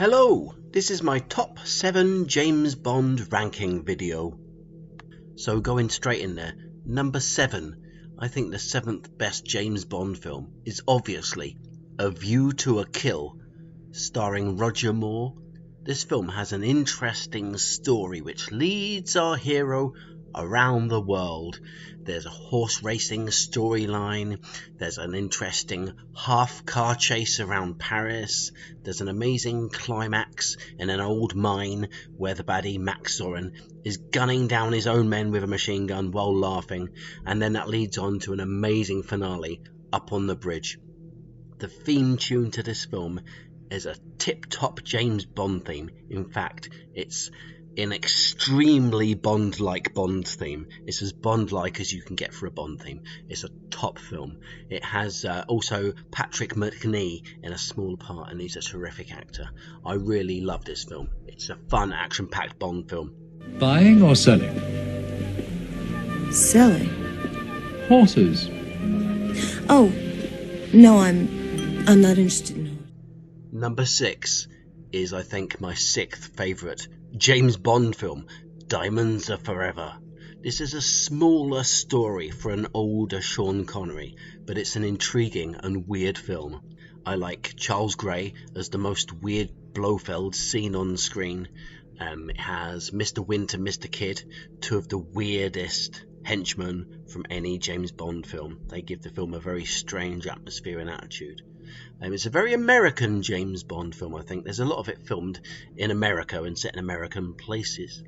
Hello, this is my top 7 James Bond ranking video. So going straight in there, number 7, I think the 7th best James Bond film is obviously A View to a Kill, starring Roger Moore. This film has an interesting story which leads our hero around the world. There's a horse racing storyline, there's an interesting half car chase around Paris, there's an amazing climax in an old mine where the baddie Max Zorin is gunning down his own men with a machine gun while laughing, and then that leads on to an amazing finale up on the bridge. The theme tune to this film is a tip-top James Bond theme. In fact, it's an extremely Bond-like Bond theme. It's as Bond-like as you can get for a Bond theme. It's a top film. It has also Patrick McNee in a small part, and he's a terrific actor. I really love this film. It's a fun, action-packed Bond film. Buying or selling? Selling? Horses. Oh, no, I'm not interested in horses. Number 6 is, I think, my 6th favourite James Bond film, Diamonds Are Forever. This is a smaller story for an older Sean Connery, but it's an intriguing and weird film. I like Charles Gray as the most weird Blofeld seen on screen. It has Mr. Wint and Mr. Kidd, two of the weirdest henchmen from any James Bond film. They give the film a very strange atmosphere and attitude. It's a very American James Bond film, I think. There's a lot of it filmed in America and set in American places.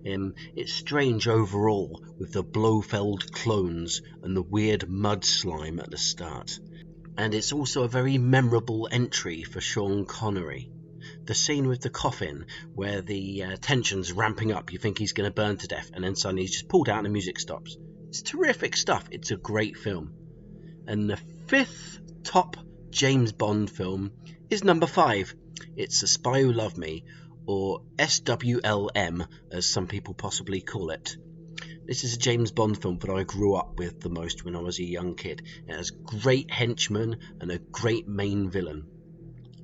It's strange overall with the Blofeld clones and the weird mud slime at the start. And it's also a very memorable entry for Sean Connery. The scene with the coffin where the tension's ramping up, you think he's going to burn to death, and then suddenly he's just pulled out and the music stops. It's terrific stuff. It's a great film. And the 5th top James Bond film is number 5. It's The Spy Who Loved Me, or SWLM as some people possibly call it. This is a James Bond film that I grew up with the most when I was a young kid. It has great henchmen and a great main villain.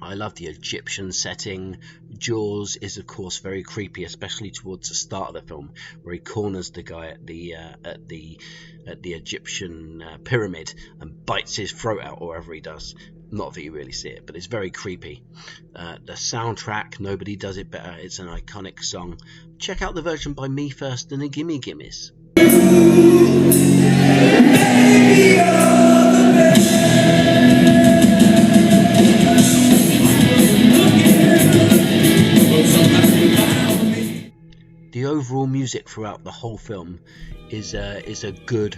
I love the Egyptian setting. Jaws is of course very creepy, especially towards the start of the film where he corners the guy at the Egyptian pyramid and bites his throat out, or whatever he does. Not that you really see it, but it's very creepy. The soundtrack, nobody does it better. It's an iconic song. Check out the version by Me First and the Gimme Gimmes. The overall music throughout the whole film is a good,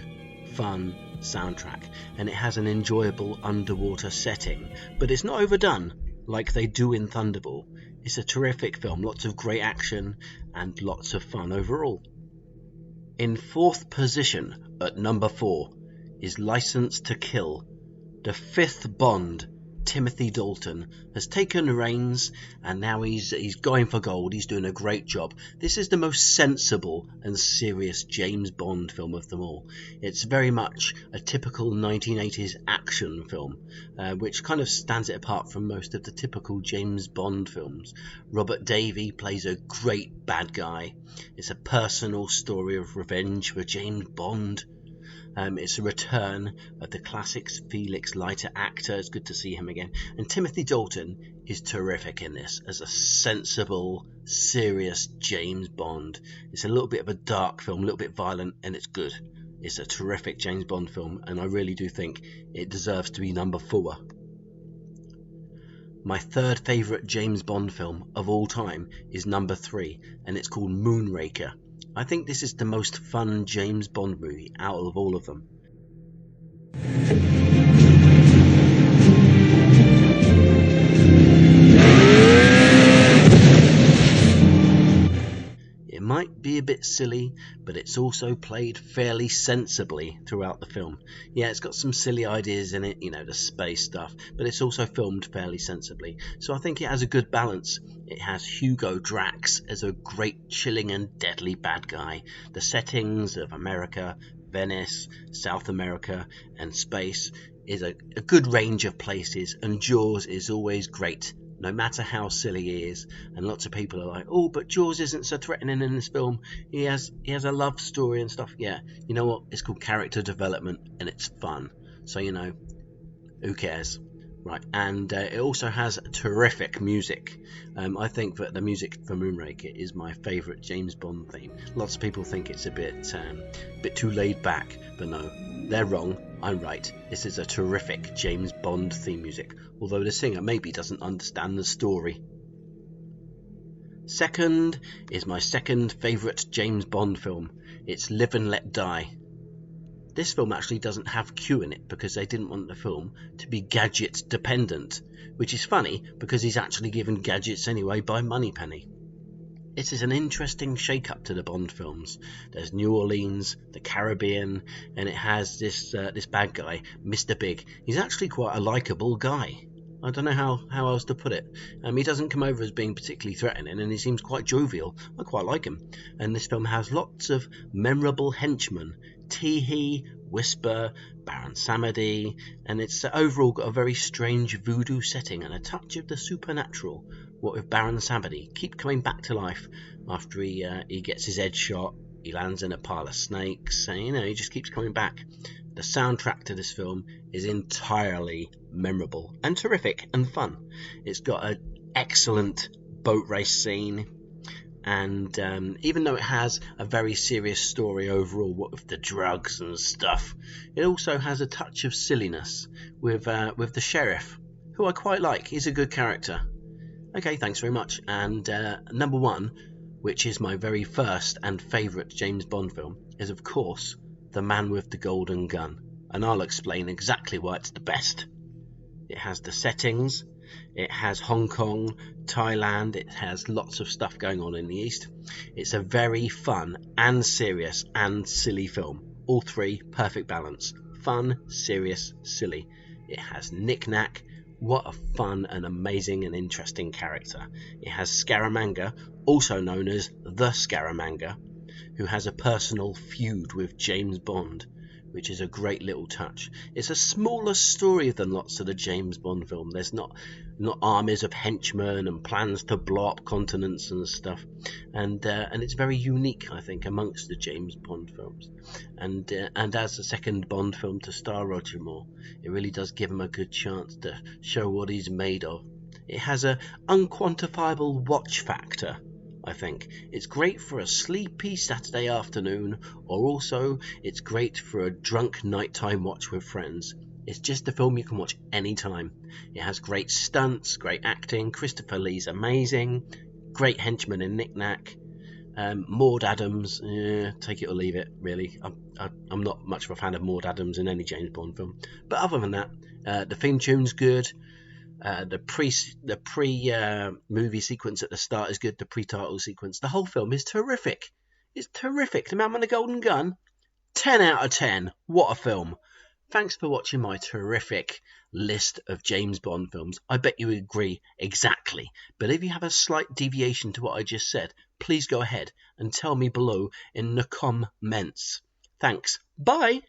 fun soundtrack, and it has an enjoyable underwater setting, but it's not overdone like they do in Thunderball. It's a terrific film, lots of great action and lots of fun overall. In 4th position at number 4 is License to Kill. The 5th Bond, Timothy Dalton, has taken the reins, and now he's going for gold. He's doing a great job. This is the most sensible and serious James Bond film of them all. It's very much a typical 1980s action film, which kind of stands it apart from most of the typical James Bond films. Robert Davi plays a great bad guy. It's a personal story of revenge for James Bond. It's a return of the classic Felix Leiter actor. It's good to see him again. And Timothy Dalton is terrific in this as a sensible, serious James Bond. It's a little bit of a dark film, a little bit violent, and it's good. It's a terrific James Bond film, and I really do think it deserves to be number 4. My 3rd favourite James Bond film of all time is number 3, and it's called Moonraker. I think this is the most fun James Bond movie out of all of them. It might be a bit silly, but it's also played fairly sensibly throughout the film. Yeah, it's got some silly ideas in it, the space stuff, but it's also filmed fairly sensibly. So I think it has a good balance. It has Hugo Drax as a great, chilling and deadly bad guy. The settings of America, Venice, South America and space is a good range of places, and Jaws is always great no matter how silly he is. And lots of people are like, oh, but Jaws isn't so threatening in this film. He has a love story and stuff. Yeah, you know what? It's called character development, and it's fun. So, who cares? Right, and it also has terrific music. I think that the music for Moonraker is my favourite James Bond theme. Lots of people think it's a bit too laid back, but no, they're wrong. I'm right. This is a terrific James Bond theme music, although the singer maybe doesn't understand the story. Second is my second favourite James Bond film. It's Live and Let Die. This film actually doesn't have Q in it because they didn't want the film to be gadget dependent, which is funny because he's actually given gadgets anyway by Moneypenny. This is an interesting shake-up to the Bond films. There's New Orleans, the Caribbean, and it has this bad guy, Mr. Big. He's actually quite a likeable guy. I don't know how else to put it. He doesn't come over as being particularly threatening, and he seems quite jovial. I quite like him. And this film has lots of memorable henchmen. Teehee, Whisper, Baron Samedi, and it's overall got a very strange voodoo setting and a touch of the supernatural. What with Baron Samedi keep coming back to life after he gets his head shot, he lands in a pile of snakes, and he just keeps coming back. The soundtrack to this film is entirely memorable and terrific and fun. It's got an excellent boat race scene, and even though it has a very serious story overall, what with the drugs and stuff, it also has a touch of silliness with the sheriff, who I quite like. He's a good character. Okay, thanks very much. And number one, which is my very first and favourite James Bond film, is of course The Man with the Golden Gun, and I'll explain exactly why it's the best. It has the settings, it has Hong Kong, Thailand, it has lots of stuff going on in the East. It's a very fun and serious and silly film. All three, perfect balance. Fun, serious, silly. It has Nick Nack. What a fun and amazing and interesting character. It has Scaramanga, also known as the Scaramanga, who has a personal feud with James Bond, which is a great little touch. It's a smaller story than lots of the James Bond film. There's not armies of henchmen and plans to blow up continents and stuff. And it's very unique, I think, amongst the James Bond films. And as the second Bond film to star Roger Moore, it really does give him a good chance to show what he's made of. It has an unquantifiable watch factor, I think. It's great for a sleepy Saturday afternoon, or also it's great for a drunk nighttime watch with friends. It's just a film you can watch anytime. It has great stunts, great acting, Christopher Lee's amazing, great henchman in Nick Nack, Maud Adams, take it or leave it, really. I'm not much of a fan of Maud Adams in any James Bond film. But other than that, the theme tune's good. The pre movie sequence at the start is good. The pre-title sequence, the whole film is terrific. It's terrific. The Man with the Golden Gun, 10 out of 10. What a film! Thanks for watching my terrific list of James Bond films. I bet you agree exactly. But if you have a slight deviation to what I just said, please go ahead and tell me below in the comments. Thanks. Bye.